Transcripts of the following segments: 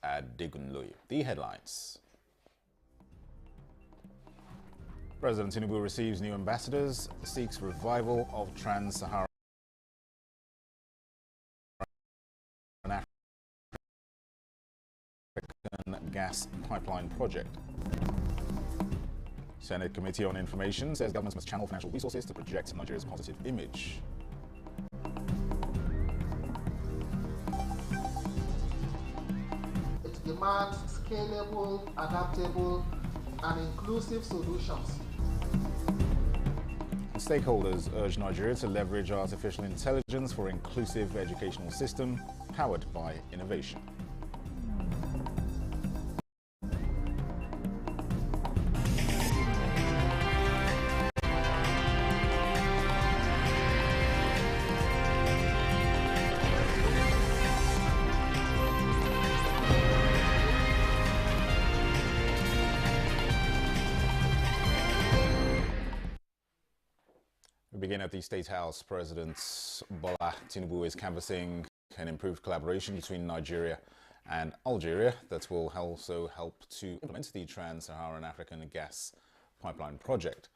Adegunloye. The headlines. President Tinubu receives new ambassadors, seeks revival of Trans-Saharan African gas pipeline project. Senate Committee on Information says governments must channel financial resources to project Nigeria's positive image. It demands scalable, adaptable, and inclusive solutions. Stakeholders urge Nigeria to leverage artificial intelligence for inclusive educational system powered by innovation. We begin at the State House. President Bola Tinubu is canvassing an improved collaboration between Nigeria and Algeria that will also help to implement the Trans-Saharan African gas pipeline project.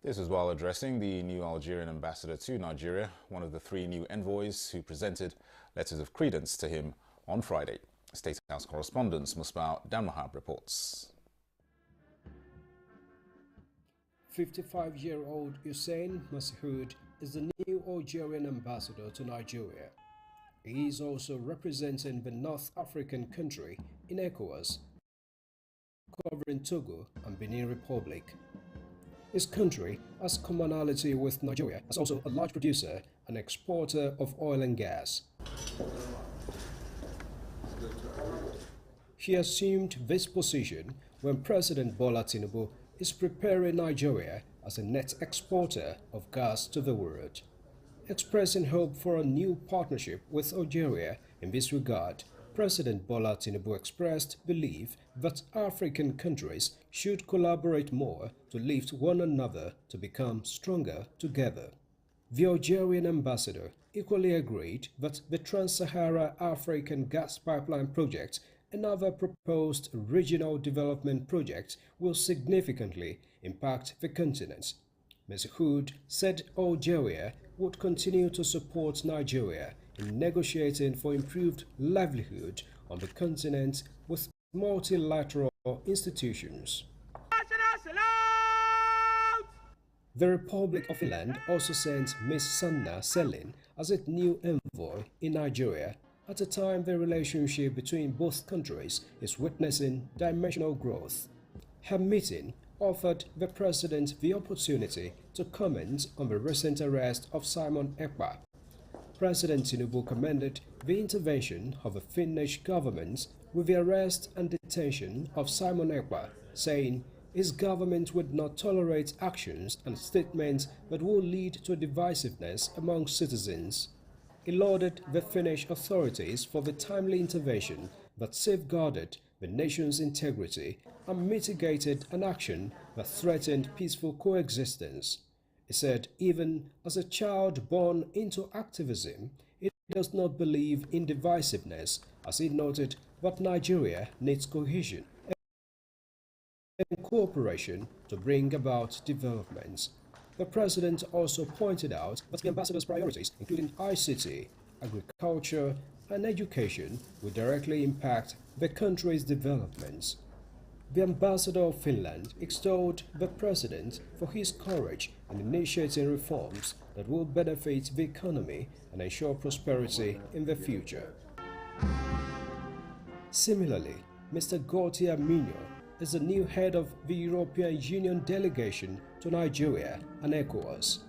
This is while addressing the new Algerian ambassador to Nigeria, one of the 3 new envoys who presented letters of credence to him on Friday. State House correspondent Musbah Danmahab reports. 55-year-old Hussein Masoud is the new Algerian ambassador to Nigeria. He is also representing the North African country in ECOWAS, covering Togo and Benin Republic. His country has commonality with Nigeria as also a large producer and exporter of oil and gas. He assumed this position when President Bola Tinubu is preparing Nigeria as a net exporter of gas to the world. Expressing hope for a new partnership with Algeria in this regard, President Bola Tinubu expressed belief that African countries should collaborate more to lift one another to become stronger together. The Algerian ambassador equally agreed that the Trans-Saharan African gas pipeline project, another proposed regional development project, will significantly impact the continent. Masoud said Algeria would continue to support Nigeria in negotiating for improved livelihood on the continent with multilateral institutions. The Republic of Finland also sent Ms. Sanna Selin as its new envoy in Nigeria at a time the relationship between both countries is witnessing dimensional growth. Her meeting offered the president the opportunity to comment on the recent arrest of Simon Ekpa. President Tinubu commended the intervention of the Finnish government with the arrest and detention of Simon Ekpa, saying his government would not tolerate actions and statements that will lead to divisiveness among citizens. He lauded the Finnish authorities for the timely intervention that safeguarded the nation's integrity and mitigated an action that threatened peaceful coexistence. He said even as a child born into activism, he does not believe in divisiveness, as he noted that Nigeria needs cohesion and cooperation to bring about developments. The president also pointed out that the ambassador's priorities, including ICT, agriculture, and education, will directly impact the country's developments. The ambassador of Finland extolled the president for his courage in initiating reforms that will benefit the economy and ensure prosperity in the future. Similarly, Mr. Gautier Mignon is the new head of the European Union delegation to Nigeria and ECOWAS.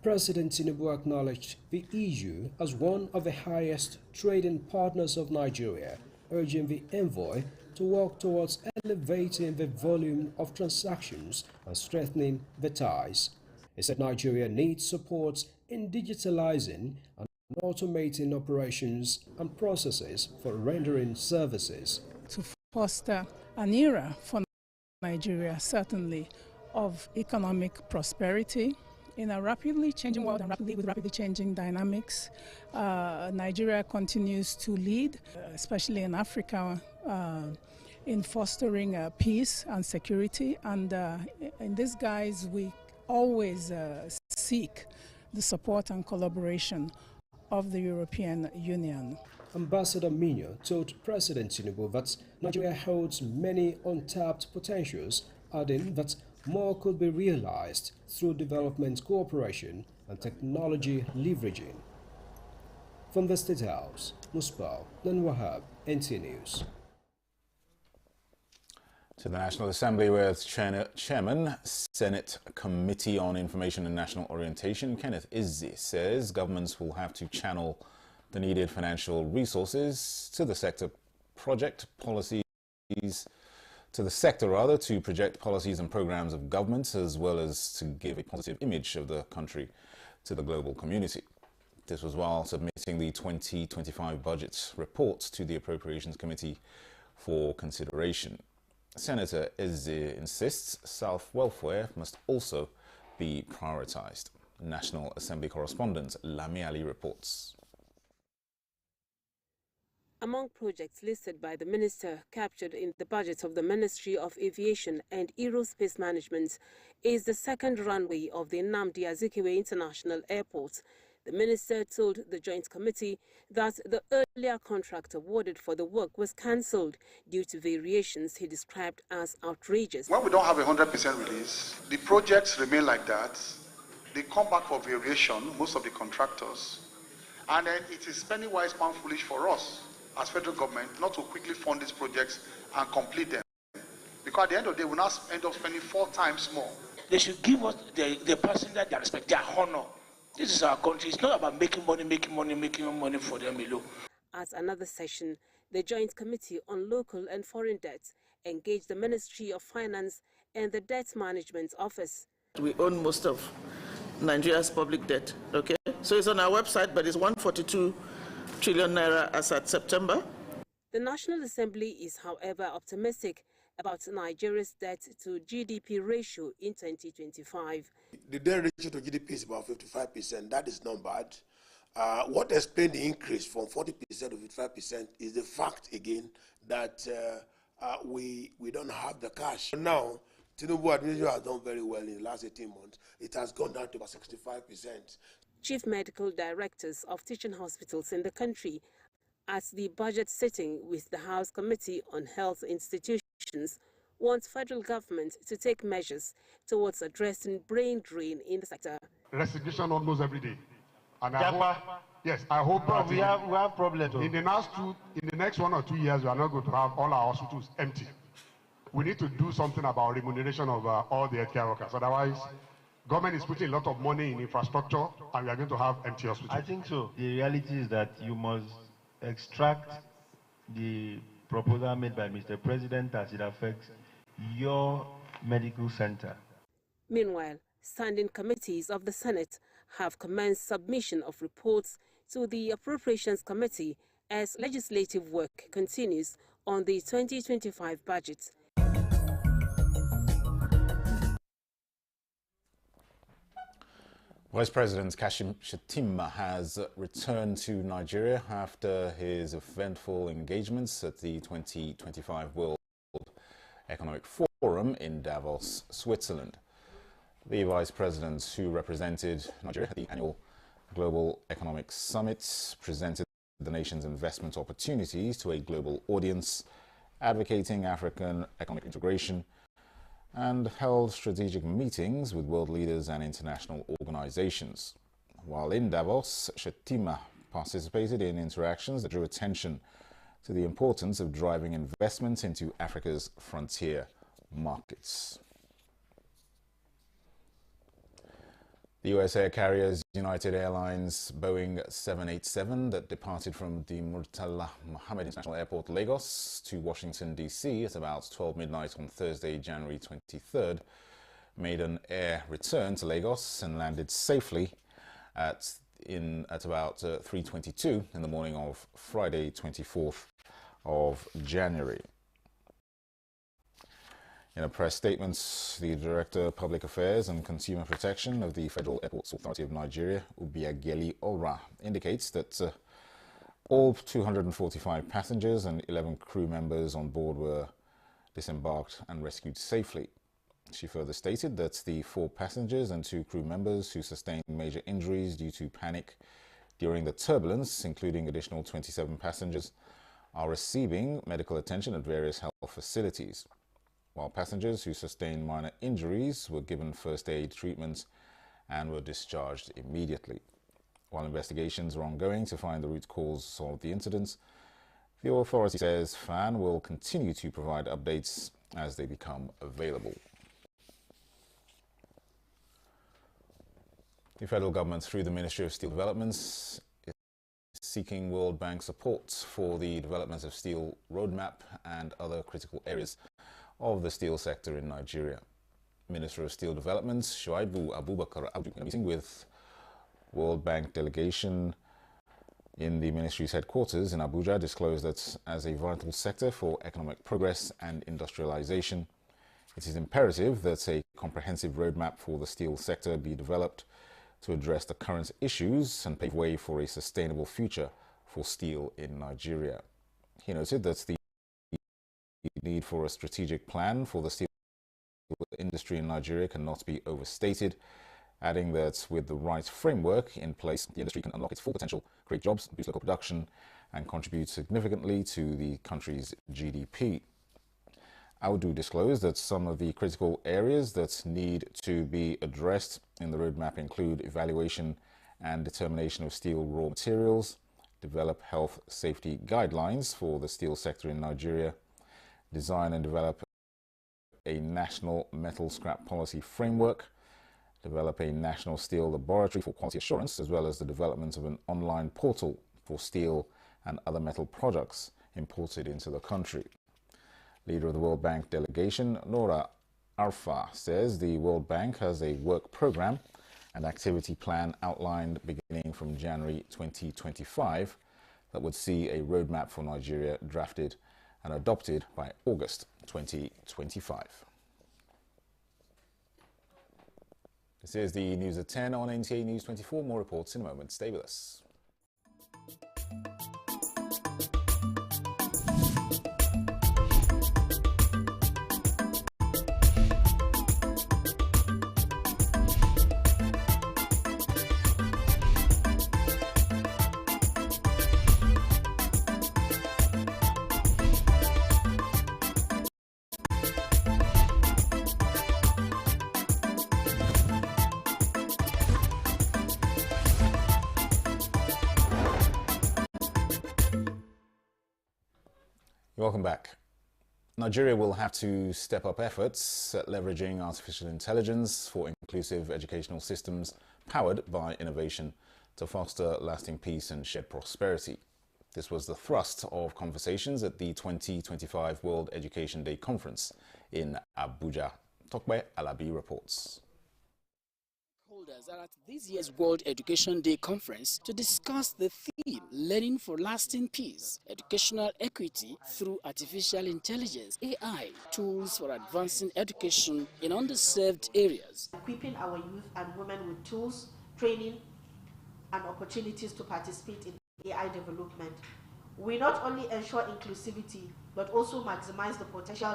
President Tinubu acknowledged the EU as one of the highest trading partners of Nigeria, urging the envoy to work towards elevating the volume of transactions and strengthening the ties. He said Nigeria needs support in digitalizing and automating operations and processes for rendering services. To foster an era for Nigeria, certainly, of economic prosperity, In a rapidly changing world and with rapidly changing dynamics, Nigeria continues to lead, especially in Africa, in fostering peace and security. And in this guise, we always seek the support and collaboration of the European Union. Ambassador Minyo told President Tinubu that Nigeria holds many untapped potentials, adding that more could be realized through development cooperation and technology leveraging. From the State House, Musbah Nanwahab, NT News. To the National Assembly, where Chairman, Senate Committee on Information and National Orientation, Kenneth Izzi, says governments will have to channel the needed financial resources to the sector to project policies and programs of government, as well as to give a positive image of the country to the global community. This was while submitting the 2025 budget report to the Appropriations Committee for consideration. Senator Izzi insists self-welfare must also be prioritized. National Assembly correspondent Lami Ali reports. Among projects listed by the minister captured in the budget of the Ministry of Aviation and Aerospace Management is the second runway of the Nnamdi Azikiwe International Airport. The minister told the Joint Committee that the earlier contract awarded for the work was cancelled due to variations he described as outrageous. When we don't have a 100% release, the projects remain like that. They come back for variation, most of the contractors, and then it is penny wise, pound foolish for us as federal government not to quickly fund these projects and complete them. Because at the end of the day, we'll now end up spending 4 times more. They should give us the passenger their respect, their honor. This is our country. It's not about making money for them alone. At another session, the Joint Committee on Local and Foreign Debt engaged the Ministry of Finance and the Debt Management Office. We own most of Nigeria's public debt, okay? So it's on our website, but it's 142 trillion naira as at September. The National Assembly is, however, optimistic about Nigeria's debt to GDP ratio in 2025. The debt ratio to GDP is about 55%. That is not bad. What explained the increase from 40% to 55% is the fact, again, that we don't have the cash. Now, Tinubu administration has done very well in the last 18 months. It has gone down to about 65%. Chief medical directors of teaching hospitals in the country at the budget sitting with the House Committee on Health Institutions wants federal government to take measures towards addressing brain drain in the sector. Resignation almost every day. And I hope that we have problems. In the next 1 or 2 years, we are not going to have all our hospitals empty. We need to do something about remuneration of all the healthcare workers. Otherwise, government is putting a lot of money in infrastructure, and we are going to have empty hospitals. I think so. The reality is that you must extract the proposal made by Mr. President as it affects your medical center. Meanwhile, standing committees of the Senate have commenced submission of reports to the Appropriations Committee as legislative work continues on the 2025 budget. Vice President Kashim Shettima has returned to Nigeria after his eventful engagements at the 2025 World Economic Forum in Davos, Switzerland. The Vice President, who represented Nigeria at the annual Global Economic Summit, presented the nation's investment opportunities to a global audience, advocating African economic integration, and held strategic meetings with world leaders and international organizations. While in Davos, Shettima participated in interactions that drew attention to the importance of driving investment into Africa's frontier markets. The U.S. air carriers United Airlines Boeing 787 that departed from the Murtala Mohammed International Airport, Lagos, to Washington, D.C. at about 12 midnight on Thursday, January 23rd, made an air return to Lagos and landed safely at about 3:22 in the morning of Friday, 24th of January. In a press statement, the Director of Public Affairs and Consumer Protection of the Federal Airports Authority of Nigeria, Obiageli Ora, indicates that all 245 passengers and 11 crew members on board were disembarked and rescued safely. She further stated that the 4 passengers and 2 crew members who sustained major injuries due to panic during the turbulence, including additional 27 passengers, are receiving medical attention at various health facilities, while passengers who sustained minor injuries were given first aid treatments and were discharged immediately. While investigations are ongoing to find the root cause of the incidents, the authority says FAN will continue to provide updates as they become available. The federal government, through the Ministry of Steel Developments, is seeking World Bank support for the development of steel roadmap and other critical areas of the steel sector in Nigeria. Minister of Steel Development Shuaibu Abubakar Abdu, in a meeting with World Bank delegation in the ministry's headquarters in Abuja, disclosed that as a vital sector for economic progress and industrialization, it is imperative that a comprehensive roadmap for the steel sector be developed to address the current issues and pave way for a sustainable future for steel in Nigeria. He noted that the need for a strategic plan for the steel industry in Nigeria cannot be overstated, adding that with the right framework in place, the industry can unlock its full potential, create jobs, boost local production, and contribute significantly to the country's GDP. Audu disclosed that some of the critical areas that need to be addressed in the roadmap include evaluation and determination of steel raw materials, develop health safety guidelines for the steel sector in Nigeria, design and develop a national metal scrap policy framework, develop a national steel laboratory for quality assurance, as well as the development of an online portal for steel and other metal products imported into the country. Leader of the World Bank delegation, Nora Arfa, says the World Bank has a work program and activity plan outlined beginning from January 2025 that would see a roadmap for Nigeria drafted and adopted by August 2025. This is the News at 10 on NTA News 24. More reports in a moment. Stay with us. Welcome back. Nigeria will have to step up efforts at leveraging artificial intelligence for inclusive educational systems powered by innovation to foster lasting peace and shared prosperity. This was the thrust of conversations at the 2025 World Education Day Conference in Abuja. Tokbe Alabi reports. Are at this year's World Education Day Conference to discuss the theme Learning for Lasting Peace, Educational Equity through Artificial Intelligence, AI, Tools for Advancing Education in Underserved Areas. Equipping our youth and women with tools, training, and opportunities to participate in AI development. We not only ensure inclusivity, but also maximize the potential.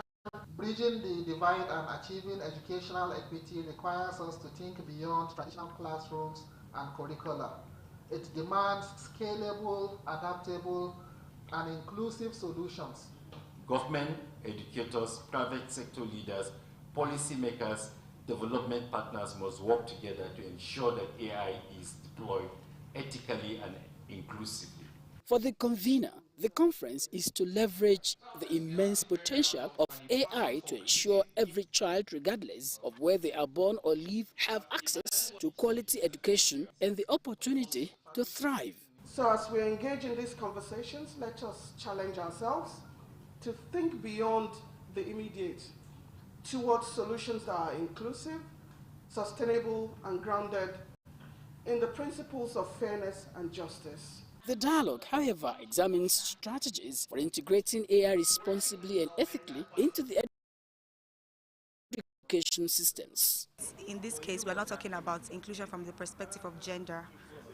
Bridging the divide and achieving educational equity requires us to think beyond traditional classrooms and curricula. It demands scalable, adaptable, and inclusive solutions. Government, educators, private sector leaders, policymakers, development partners must work together to ensure that AI is deployed ethically and inclusively. For the convener, the conference is to leverage the immense potential of AI to ensure every child, regardless of where they are born or live, have access to quality education and the opportunity to thrive. So as we engage in these conversations, let us challenge ourselves to think beyond the immediate towards solutions that are inclusive, sustainable, and grounded in the principles of fairness and justice. The dialogue, however, examines strategies for integrating AI responsibly and ethically into the education systems. In this case, we're not talking about inclusion from the perspective of gender,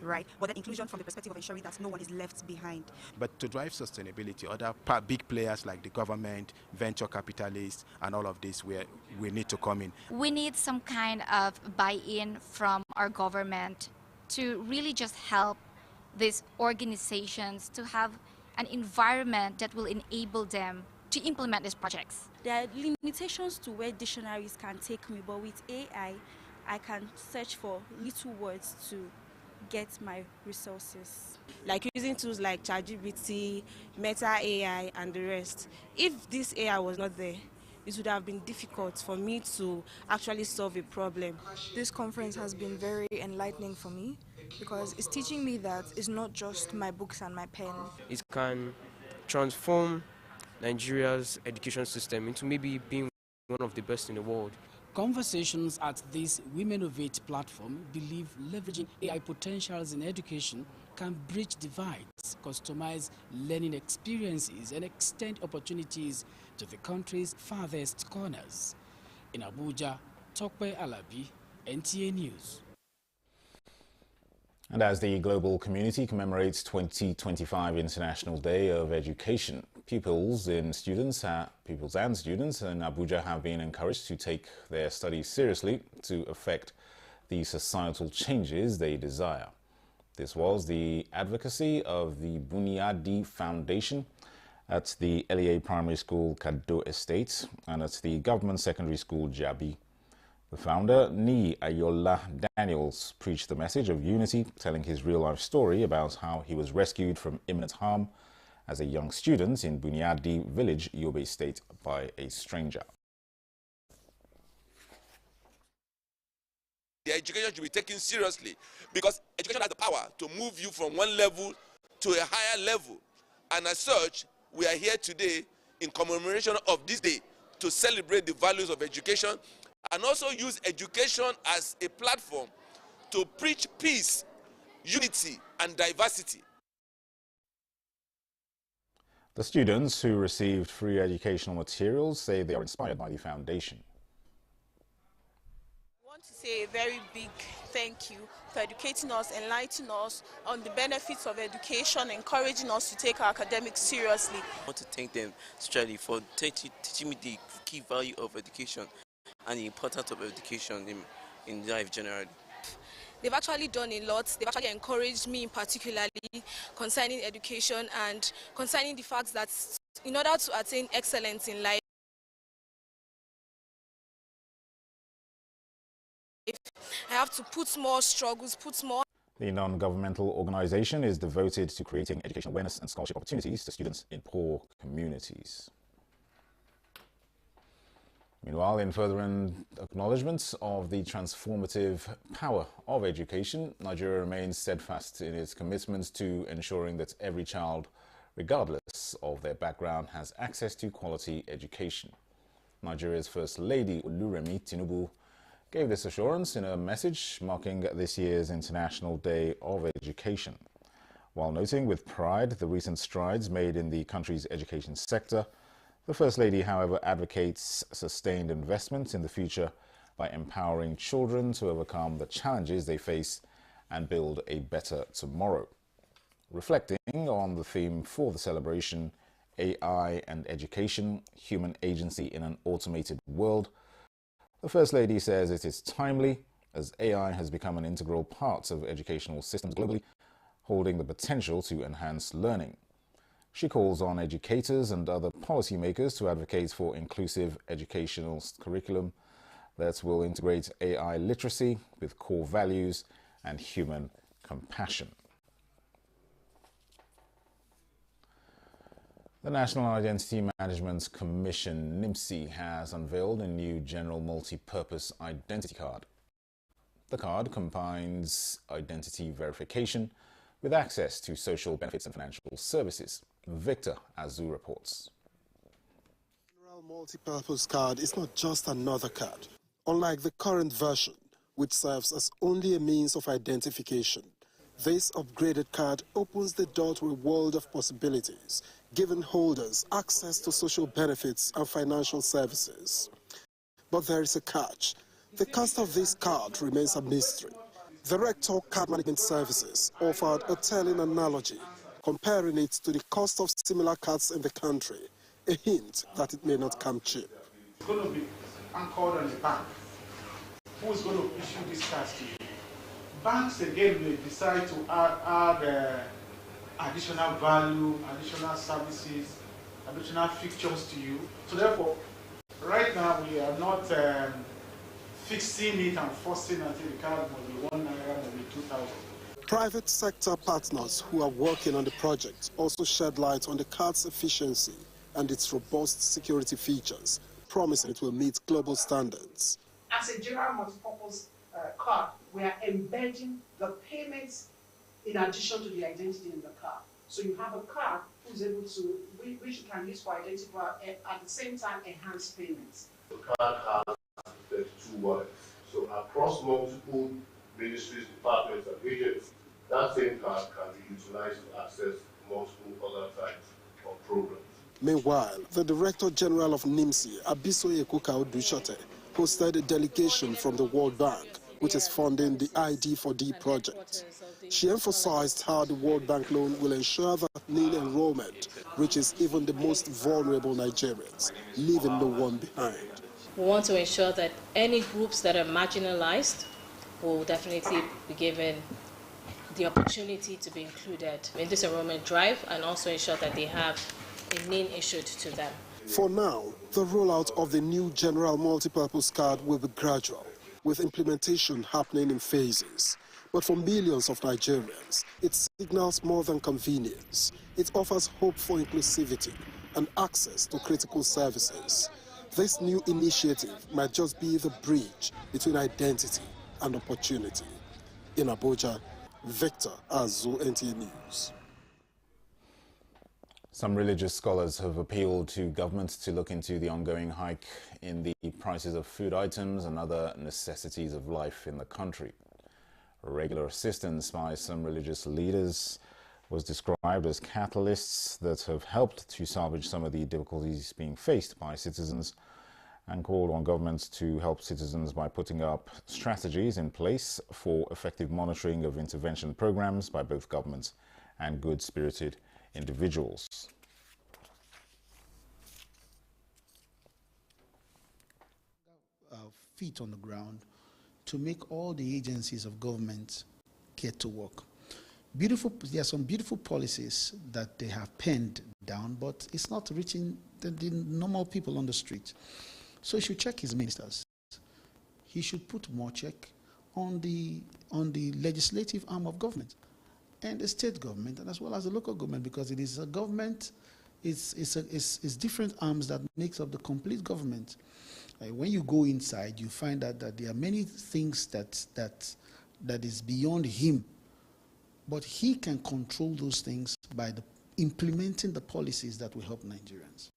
right? But the inclusion from the perspective of ensuring that no one is left behind. But to drive sustainability, other big players like the government, venture capitalists, and all of this, we need to come in. We need some kind of buy-in from our government to really just help these organizations to have an environment that will enable them to implement these projects. There are limitations to where dictionaries can take me, but with AI, I can search for little words to get my resources. Like using tools like ChatGPT, Meta AI, and the rest. If this AI was not there, it would have been difficult for me to actually solve a problem. This conference has been very enlightening for me because it's teaching me that it's not just my books and my pen. It can transform Nigeria's education system into maybe being one of the best in the world. Conversations at this Womenovate platform believe leveraging AI potentials in education can bridge divides, customize learning experiences, and extend opportunities to the country's farthest corners. In Abuja, Tokwe Alabi, NTA News. And as the global community commemorates 2025 International Day of Education, pupils and students in Abuja have been encouraged to take their studies seriously to effect the societal changes they desire. This was the advocacy of the Buniadi Foundation at the LEA Primary School, Kado Estate, and at the Government Secondary School, Jabi. The founder, Ni Ayola Daniels, preached the message of unity, telling his real-life story about how he was rescued from imminent harm as a young student in Buniadi village, Yobe State, by a stranger. The education should be taken seriously because education has the power to move you from one level to a higher level. And as such, we are here today in commemoration of this day to celebrate the values of education and also use education as a platform to preach peace, unity, and diversity. The students who received free educational materials say they are inspired by the foundation. I want to say a very big thank you for educating us, enlightening us on the benefits of education, encouraging us to take our academics seriously. I want to thank them especially for teaching me the key value of education and the importance of education in life generally. They've actually done a lot. They've actually encouraged me particularly concerning education and concerning the fact that in order to attain excellence in life, I have to put more struggles, put more. The non-governmental organization is devoted to creating educational awareness and scholarship opportunities to students in poor communities. Meanwhile, in further acknowledgements of the transformative power of education, Nigeria remains steadfast in its commitment to ensuring that every child, regardless of their background, has access to quality education. Nigeria's First Lady, Oluremi Tinubu, gave this assurance in a message marking this year's International Day of Education, while noting with pride the recent strides made in the country's education sector. The First Lady, however, advocates sustained investment in the future by empowering children to overcome the challenges they face and build a better tomorrow. Reflecting on the theme for the celebration, AI and Education, Human Agency in an Automated World, the First Lady says it is timely as AI has become an integral part of educational systems globally, holding the potential to enhance learning. She calls on educators and other policymakers to advocate for inclusive educational curriculum that will integrate AI literacy with core values and human compassion. The National Identity Management Commission, NIMC, has unveiled a new General Multi-Purpose Identity Card. The card combines identity verification with access to social benefits and financial services. Victor Azu reports. General Multi-Purpose Card is not just another card. Unlike the current version, which serves as only a means of identification, this upgraded card opens the door to a world of possibilities, giving holders access to social benefits and financial services. But there is a catch. The cost of this card remains a mystery. The Rector Card Management Services offered a telling analogy, comparing it to the cost of similar cards in the country, a hint that it may not come cheap. It's going to be anchored on the bank. Who is going to issue these cards to you? Banks, again, may decide to add additional value, additional services, additional features to you. So therefore, right now, we are not fixing it and forcing until the card will be 1 naira, will be 2,000. Private sector partners who are working on the project also shed light on the card's efficiency and its robust security features, promising it will meet global standards. As a general multi-purpose card, we are embedding the payments in addition to the identity in the card. So you have a card who's able to, which you can use for identity, but at the same time enhance payments. The card has 32 wallets. So across multiple ministries, departments, and agencies, that same card can be utilized to access multiple other types of programs. Meanwhile, the Director General of NIMSI, Abisoye Kukau-Dushote, hosted a delegation from the World Bank, which is funding the ID4D project. She emphasized how the World Bank loan will ensure that nil enrollment reaches even the most vulnerable Nigerians, leaving no one behind. We want to ensure that any groups that are marginalized will definitely be given the opportunity to be included in this enrollment drive, and also ensure that they have a name issued to them. For now, the rollout of the new General Multipurpose Card will be gradual, with implementation happening in phases. But for millions of Nigerians, it signals more than convenience. It offers hope for inclusivity and access to critical services. This new initiative might just be the bridge between identity and opportunity. In Abuja, Victor Azu, NTA News. Some religious scholars have appealed to government to look into the ongoing hike in the prices of food items and other necessities of life in the country. Regular assistance by some religious leaders was described as catalysts that have helped to salvage some of the difficulties being faced by citizens, and called on governments to help citizens by putting up strategies in place for effective monitoring of intervention programs by both governments and good-spirited individuals. Feet on the ground to make all the agencies of government get to work. There are some beautiful policies that they have penned down, but it's not reaching the normal people on the street. So he should check his ministers. He should put more check on the legislative arm of government and the state government, and as well as the local government, because it is a government, it's different arms that makes up the complete government. When you go inside, you find out that there are many things that is beyond him, but he can control those things by implementing the policies that will help Nigerians.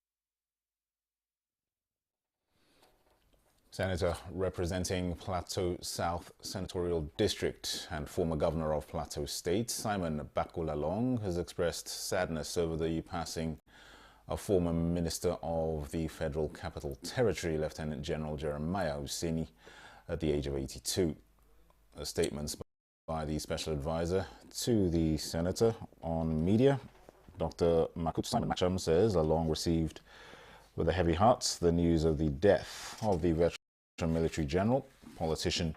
Senator representing Plateau South Senatorial District and former governor of Plateau State, Simon Bako Lalong, has expressed sadness over the passing of former Minister of the Federal Capital Territory, Lieutenant General Jeremiah Hussaini, at the age of 82. A statement by the Special Advisor to the Senator on Media, Dr. Makut Simon Macham, says Lalong received with a heavy heart the news of the death of the veteran military general, politician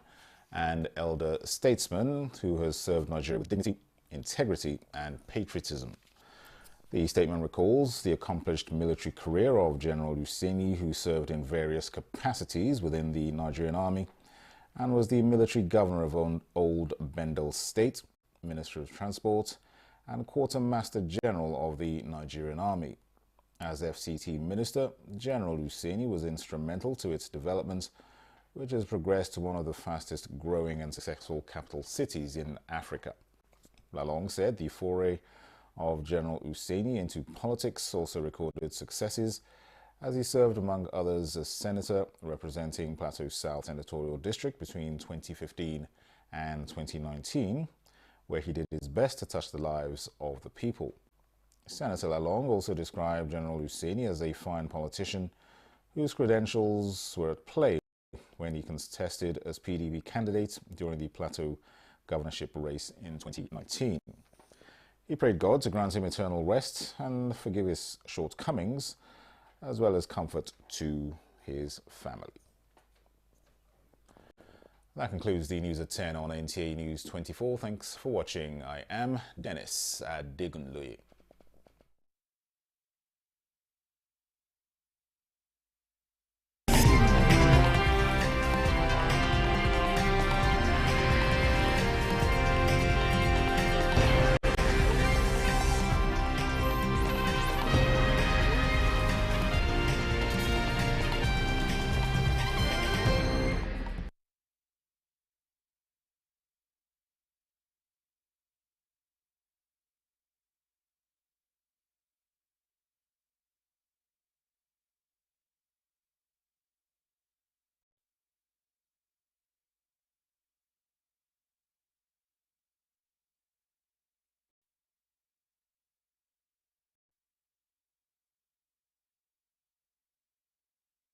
and elder statesman who has served Nigeria with dignity, integrity and patriotism. The statement recalls the accomplished military career of General Hussaini, who served in various capacities within the Nigerian Army and was the military governor of Old Bendel State, Minister of Transport and Quartermaster General of the Nigerian Army. As FCT Minister, General Hussaini was instrumental to its development, which has progressed to one of the fastest growing and successful capital cities in Africa. Lalong said the foray of General Hussaini into politics also recorded successes, as he served among others as Senator representing Plateau South Senatorial District between 2015 and 2019, where he did his best to touch the lives of the people. Senator Lalong also described General Hussaini as a fine politician whose credentials were at play when he contested as PDP candidate during the Plateau governorship race in 2019. He prayed God to grant him eternal rest and forgive his shortcomings, as well as comfort to his family. That concludes the news at 10 on NTA News 24. Thanks for watching. I am Dennis Adegunloye.